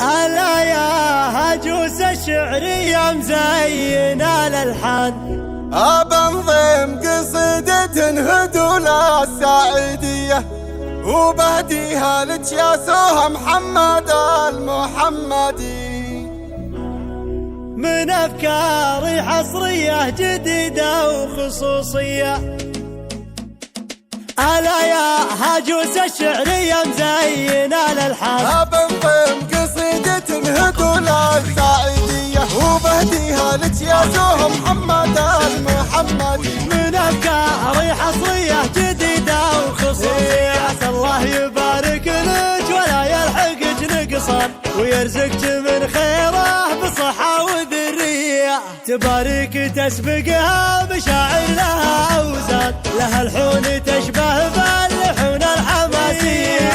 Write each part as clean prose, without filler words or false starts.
ألا يا هجوس الشعر يا مزينا الألحان، بنظم قصيدة هدول السعيدية وبهديها لك يا سوها محمد المحمدي، من أفكاري حصرية جديدة وخصوصية. ألا يا هجوس الشعر يا مزينا الألحان، بنظم قصيدة هدول السعيدية وبهديها لك يا سوها محمد المحمدي، من أفكاري حصرية جديدة وخصوصية. عسى الله يبارك لك ولا يلحقك نقصان، ويرزقك من خيره بصحة وذرية، تبارك تسبقها بشاعر لها أوزان، لها الحون تشبه باللحون الحماسية.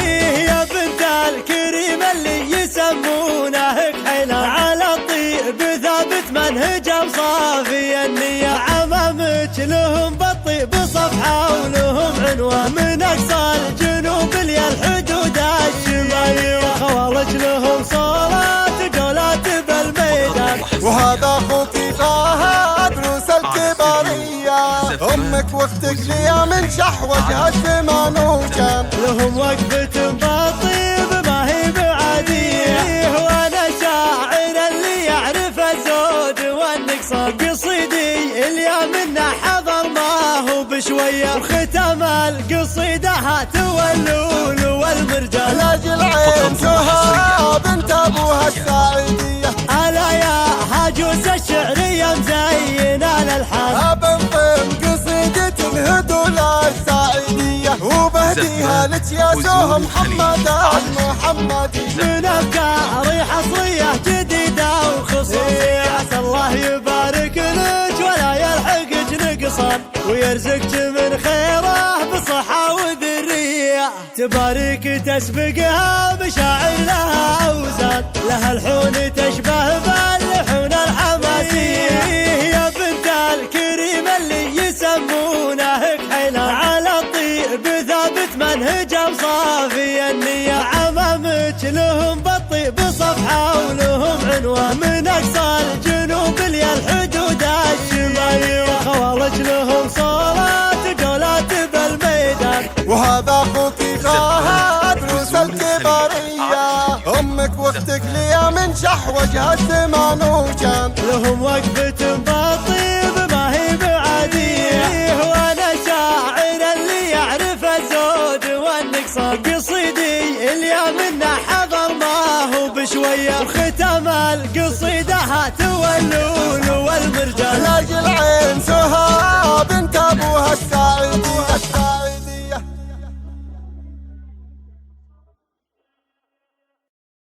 يا بنت الكريم اللي يسمونه كحيلان، على الطيب ثابت منهجه وصافي النية، عمامك لهم بالطيب صفحة ولهم عنوان، من أقصى الجنوب لي الحدود الشمالية، خوالج لهم صورات جولات بالميدان. وهذا اخوك طه دروس الكبارية، امك واختك ليا من شحوجها الزمان وكان، لهم وقفة بالطيب ما هي بعادية، وانا شاعر اللي يعرف الزود والنقصان، قصيدي اليوم منه حضر ما هو بشوية، وختم القصيدة هات واللول والمرجان، لاجل عين سهى بنت ابوها السعيدية. ألا يا هجوس الشعر يا مزينا الألحان، بنظم قصيدة هدول السعيدية وبهديها لك يا سوها محمد المحمدي، من أفكاري حصرية جديدة وخصوصية. عسى الله يبارك لك ولا يلحقك نقصان، ويرزقك من خيره بصحة وذرية، تبارك تسبقها بشاعر لها أوزان، لها الحون تشبه باللحون الحماسية. يا بنت الكريم اللي يسمونه كحيلان، على الطيب ثابت منهجه وصافي النية، عمامك لهم بالطيب صفحة ولهم عنوان، من أقصى الجنوب لي الحدود الشمالية، خوالج لهم صورات جولات بالميدان. وهذا اخوك طه دروس الكبارية، امك واختك ليا من شحوجها الزمان وكان، لهم وقفة بالطيب ما هي بعادية، وانا شاعر اللي يعرف الزود والنقصان، قصيدي اليوم منه حضر ما هو بشوية، وختم القصيدة هات واللول